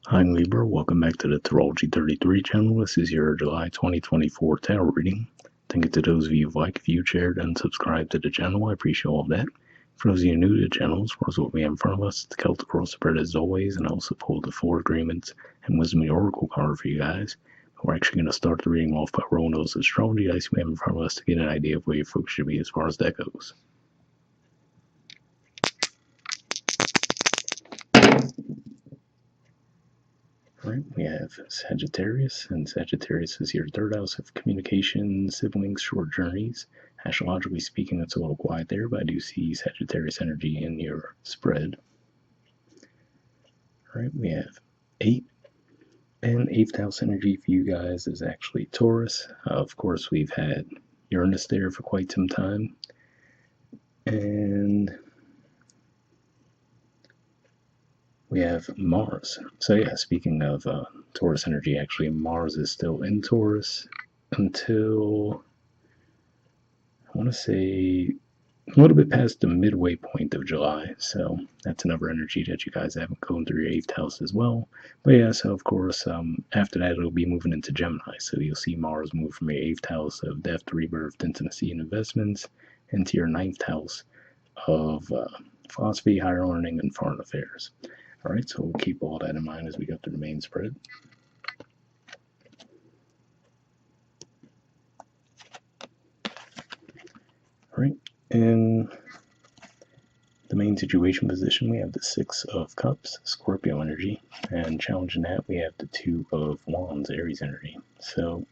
Hi Libra, welcome back to the Astrology 33 channel. This is your July 2024 tarot reading. Thank you to those of you who've liked, viewed, shared, and subscribed to the channel. I appreciate all of that. For those of you new to the channel, as far as what we have in front of us, the Celtic Cross spread as always, and I also pulled the 4 agreements and Wisdom of the Oracle card for you guys. We're actually going to start the reading off by rolling those astrology dice we have in front of us to get an idea of where your folks should be as far as that goes. Right, we have Sagittarius, and Sagittarius is your third house of communication, siblings, short journeys. Astrologically speaking, it's a little quiet there, but I do see Sagittarius energy in your spread. All right, we have 8, and 8th house energy for you guys is actually Taurus. Of course, we've had Uranus there for quite some time, and we have Mars. So yeah, speaking of Taurus energy, actually Mars is still in Taurus until, I want to say, a little bit past the midway point of July. So that's another energy that you guys haven't gone through your 8th house as well. But yeah, so of course, after that, it'll be moving into Gemini. So you'll see Mars move from your 8th house of death, rebirth, intimacy, and investments into your 9th house of philosophy, higher learning, and foreign affairs. All right, so we'll keep all that in mind as we go through the main spread. All right, and the main situation position, we have the 6 of Cups, Scorpio energy, and challenging that, we have the 2 of Wands, Aries energy. So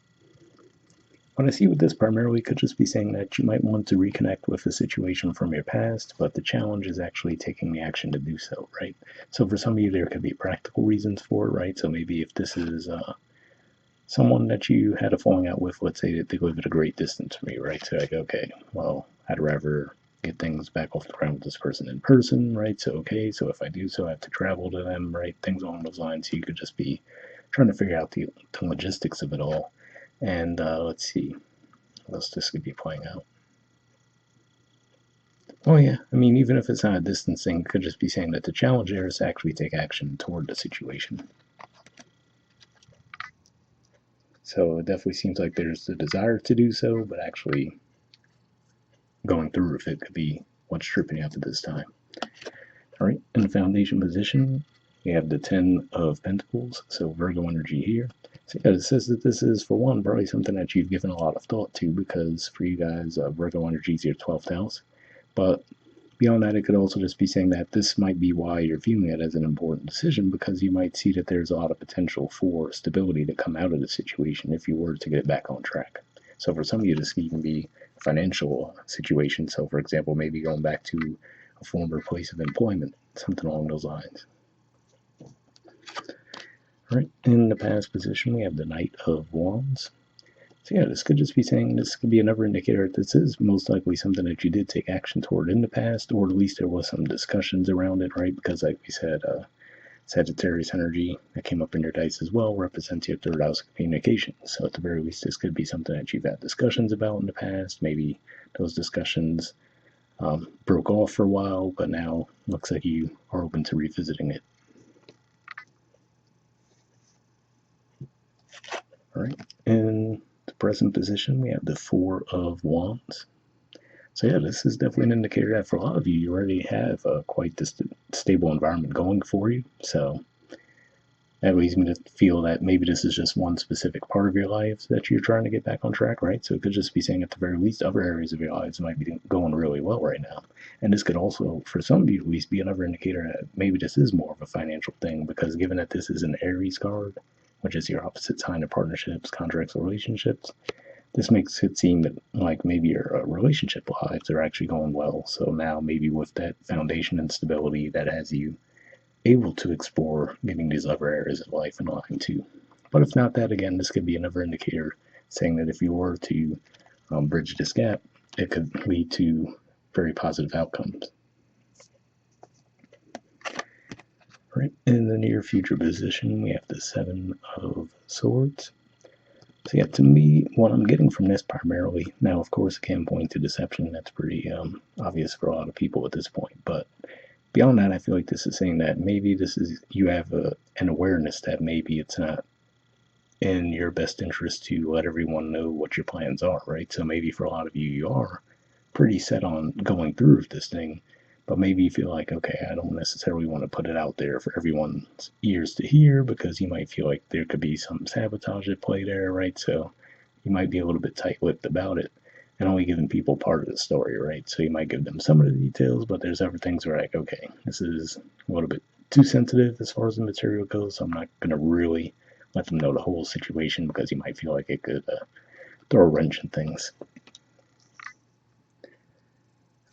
what I see with this primarily could just be saying that you might want to reconnect with a situation from your past, but the challenge is actually taking the action to do so, right? So for some of you, there could be practical reasons for it, right? So maybe if this is someone that you had a falling out with, let's say that they live at a great distance from you, right? So like, okay, well, I'd rather get things back off the ground with this person in person, right? So okay, so if I do so, I have to travel to them, right? Things along those lines. So you could just be trying to figure out the logistics of it all. And let's see, what else this could be playing out. Oh yeah, I mean, even if it's not a distance thing, it could just be saying that the challenge there is to actually take action toward the situation. So it definitely seems like there's the desire to do so, but actually going through with it could be what's tripping you up at this time. All right, in the foundation position, we have the 10 of Pentacles, so Virgo energy here. So yeah, it says that this is, for one, probably something that you've given a lot of thought to, because for you guys, Virgo energy is your 12th house. But beyond that, it could also just be saying that this might be why you're viewing it as an important decision, because you might see that there's a lot of potential for stability to come out of the situation if you were to get back on track. So for some of you, this can even be a financial situation. So for example, maybe going back to a former place of employment, something along those lines. All right, in the past position, we have the Knight of Wands. So yeah, this could just be saying, this could be another indicator that this is most likely something that you did take action toward in the past, or at least there was some discussions around it, right? Because like we said, Sagittarius energy that came up in your dice as well represents your 3rd house of communication. So at the very least, this could be something that you've had discussions about in the past. Maybe those discussions broke off for a while, but now looks like you are open to revisiting it. All right, in the present position, we have the 4 of Wands. So yeah, this is definitely an indicator that for a lot of you, you already have quite this stable environment going for you. So that leads me to feel that maybe this is just one specific part of your life that you're trying to get back on track, right? So it could just be saying at the very least other areas of your lives might be going really well right now. And this could also, for some of you at least, be another indicator that maybe this is more of a financial thing, because given that this is an Aries card, which is your opposite sign of partnerships, contracts, or relationships, this makes it seem that like maybe your relationship lives are actually going well. So now maybe with that foundation and stability, that has you able to explore getting these other areas of life in line too. But if not that, again, this could be another indicator saying that if you were to bridge this gap, it could lead to very positive outcomes. Right, in the near future position, we have the 7 of Swords. So yeah, to me, what I'm getting from this primarily, now of course it can point to deception, that's pretty obvious for a lot of people at this point, but beyond that, I feel like this is saying that maybe this is you have an awareness that maybe it's not in your best interest to let everyone know what your plans are, right? So maybe for a lot of you, you are pretty set on going through with this thing, but maybe you feel like, okay, I don't necessarily want to put it out there for everyone's ears to hear because you might feel like there could be some sabotage at play there, right? So you might be a little bit tight-lipped about it and only giving people part of the story, right? So you might give them some of the details, but there's other things where like, okay, this is a little bit too sensitive as far as the material goes, so I'm not going to really let them know the whole situation because you might feel like it could throw a wrench in things.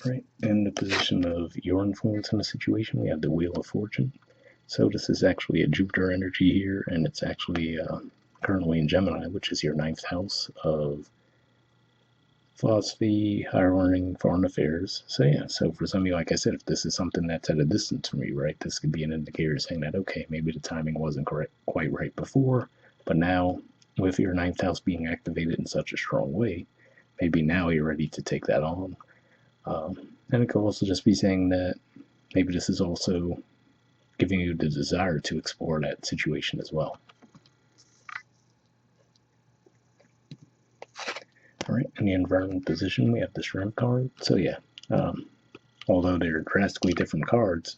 Right, in the position of your influence in the situation, we have the Wheel of Fortune. So this is actually a Jupiter energy here, and it's actually currently in Gemini, which is your ninth house of philosophy, higher learning, foreign affairs. So yeah, so for some of you, like I said, if this is something that's at a distance from you, right, this could be an indicator saying that, okay, maybe the timing wasn't correct, quite right before, but now with your ninth house being activated in such a strong way, maybe now you're ready to take that on. And it could also just be saying that maybe this is also giving you the desire to explore that situation as well. All right, in the environment position, we have the Strength card. So yeah, um, although they're drastically different cards,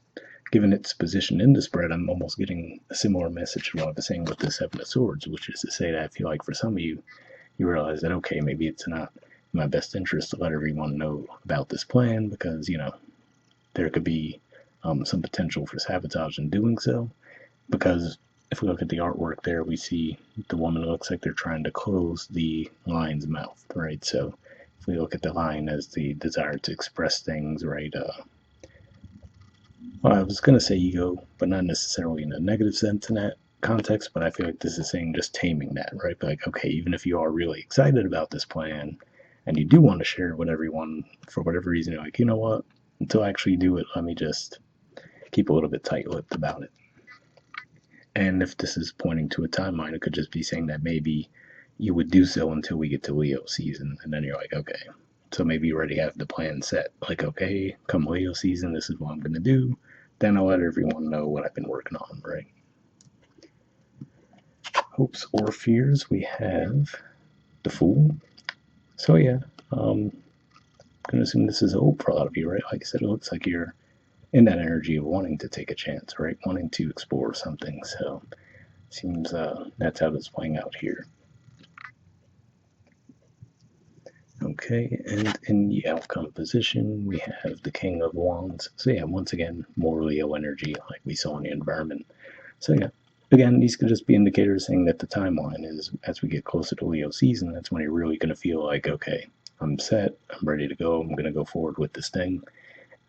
given its position in the spread, I'm almost getting a similar message to what I was saying with the Seven of Swords, which is to say that I feel like for some of you, you realize that, okay, maybe it's not in my best interest to let everyone know about this plan because, there could be some potential for sabotage in doing so. Because if we look at the artwork there, we see the woman looks like they're trying to close the lion's mouth, right? So if we look at the lion as the desire to express things, right? Well, I was going to say ego, but not necessarily in a negative sense in that context, but I feel like this is saying just taming that, right? But like, okay, even if you are really excited about this plan and you do want to share it with everyone for whatever reason, you're like, you know what? Until I actually do it, let me just keep a little bit tight-lipped about it. And if this is pointing to a timeline, it could just be saying that maybe you would do so until we get to Leo season, and then you're like, okay. So maybe you already have the plan set. Like, okay, come Leo season, this is what I'm going to do. Then I'll let everyone know what I've been working on, right? Hopes or fears, we have the Fool. So yeah, I'm going to assume this is a hope for a lot of you, right? Like I said, it looks like you're in that energy of wanting to take a chance, right? Wanting to explore something. So seems that's how it's playing out here. Okay, and in the outcome position, we have the King of Wands. So yeah, once again, more Leo energy like we saw in the environment. So yeah, again, these could just be indicators saying that the timeline is as we get closer to Leo season, that's when you're really going to feel like, okay, I'm set, I'm ready to go, I'm going to go forward with this thing.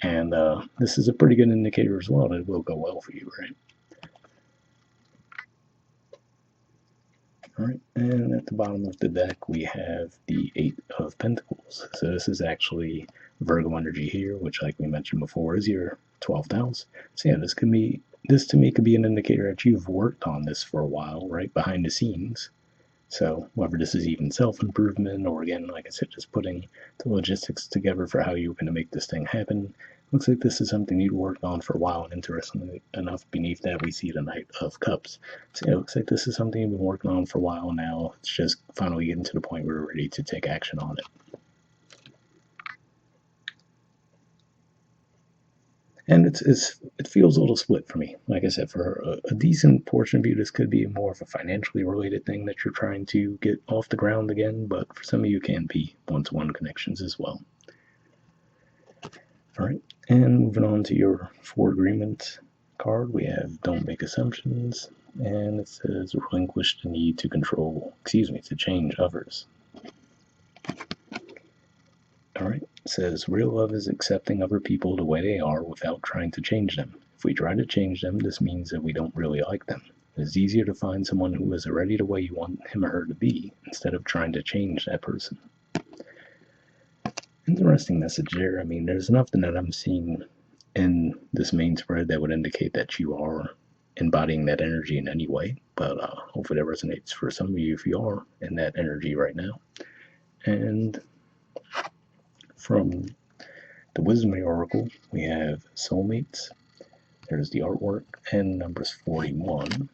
And this is a pretty good indicator as well that it will go well for you, right? All right, and at the bottom of the deck, we have the Eight of Pentacles. So this is actually Virgo energy here, which, like we mentioned before, is your 12th house. So yeah, this to me could be an indicator that you've worked on this for a while, right, behind the scenes. So whether this is even self-improvement or, again, like I said, just putting the logistics together for how you're going to make this thing happen, looks like this is something you worked on for a while, and interestingly enough, beneath that we see the Knight of Cups. So yeah, it looks like this is something you've been working on for a while now. It's just finally getting to the point where we're ready to take action on it. And it feels a little split for me. Like I said, for a decent portion of you, this could be more of a financially related thing that you're trying to get off the ground again, but for some of you, it can be one-to-one connections as well. All right, and moving on to your four agreements card, we have don't make assumptions, and it says relinquish the need to to change others. All right, it says real love is accepting other people the way they are without trying to change them. If we try to change them, this means that we don't really like them. It's easier to find someone who is already the way you want him or her to be instead of trying to change that person. Interesting message there. I mean, there's nothing that I'm seeing in this main spread that would indicate that you are embodying that energy in any way, but hopefully that resonates for some of you if you are in that energy right now. And from the Wisdom Oracle, we have soulmates. There's the artwork, and number's 41.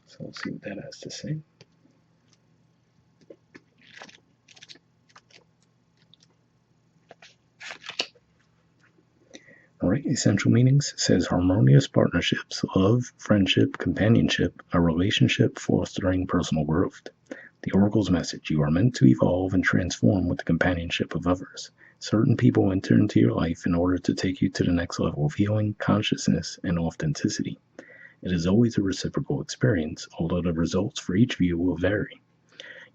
So let's see what that has to say. All right, essential meanings says harmonious partnerships, love, friendship, companionship, a relationship fostering personal growth. The Oracle's message: you are meant to evolve and transform with the companionship of others. Certain people enter into your life in order to take you to the next level of healing, consciousness, and authenticity. It is always a reciprocal experience, although the results for each of you will vary.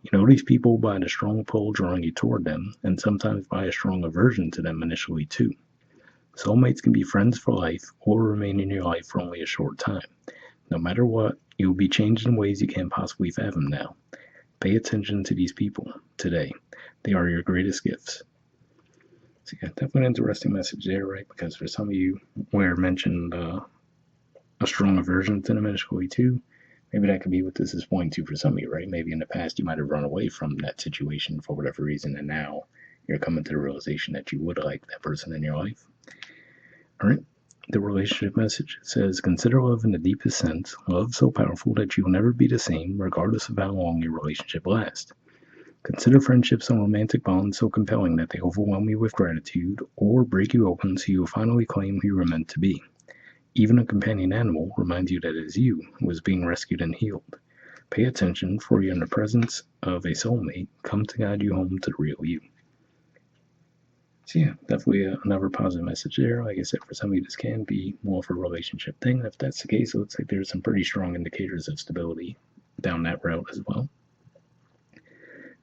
You know these people by the strong pull drawing you toward them, and sometimes by a strong aversion to them initially too. Soulmates can be friends for life or remain in your life for only a short time. No matter what, you will be changed in ways you can't possibly fathom now. Pay attention to these people today. They are your greatest gifts. So yeah, definitely an interesting message there, right? Because for some of you, where mentioned a strong aversion to them initially too, maybe that could be what this is pointing to for some of you, right? Maybe in the past you might have run away from that situation for whatever reason, and now you're coming to the realization that you would like that person in your life. All right. The relationship message says, consider love in the deepest sense, love so powerful that you will never be the same, regardless of how long your relationship lasts. Consider friendships and romantic bonds so compelling that they overwhelm you with gratitude or break you open so you will finally claim who you were meant to be. Even a companion animal reminds you that it is you who is being rescued and healed. Pay attention, for you're in the presence of a soulmate come to guide you home to the real you. So yeah, definitely another positive message there. Like I said, for some of you, this can be more of a relationship thing. If that's the case, it looks like there's some pretty strong indicators of stability down that route as well.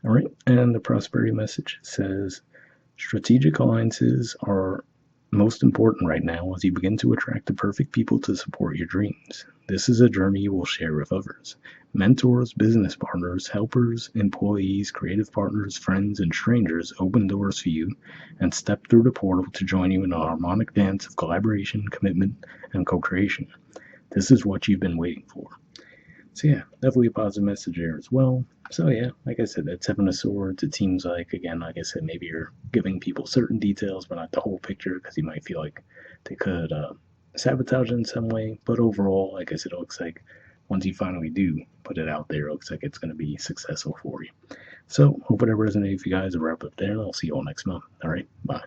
All right, and the prosperity message says, strategic alliances are most important right now as you begin to attract the perfect people to support your dreams. This is a journey you will share with others. Mentors, business partners, helpers, employees, creative partners, friends, and strangers open doors for you and step through the portal to join you in a harmonic dance of collaboration, commitment, and co-creation. This is what you've been waiting for. So yeah, definitely a positive message there as well. So yeah, like I said, that Seven of Swords, it seems like, again, like I said, maybe you're giving people certain details, but not the whole picture, because you might feel like they could sabotage it in some way. But overall, like I said, it looks like once you finally do put it out there, it looks like it's going to be successful for you. So hope it resonated with you guys. I'll wrap up there, and I'll see you all next month. All right, bye.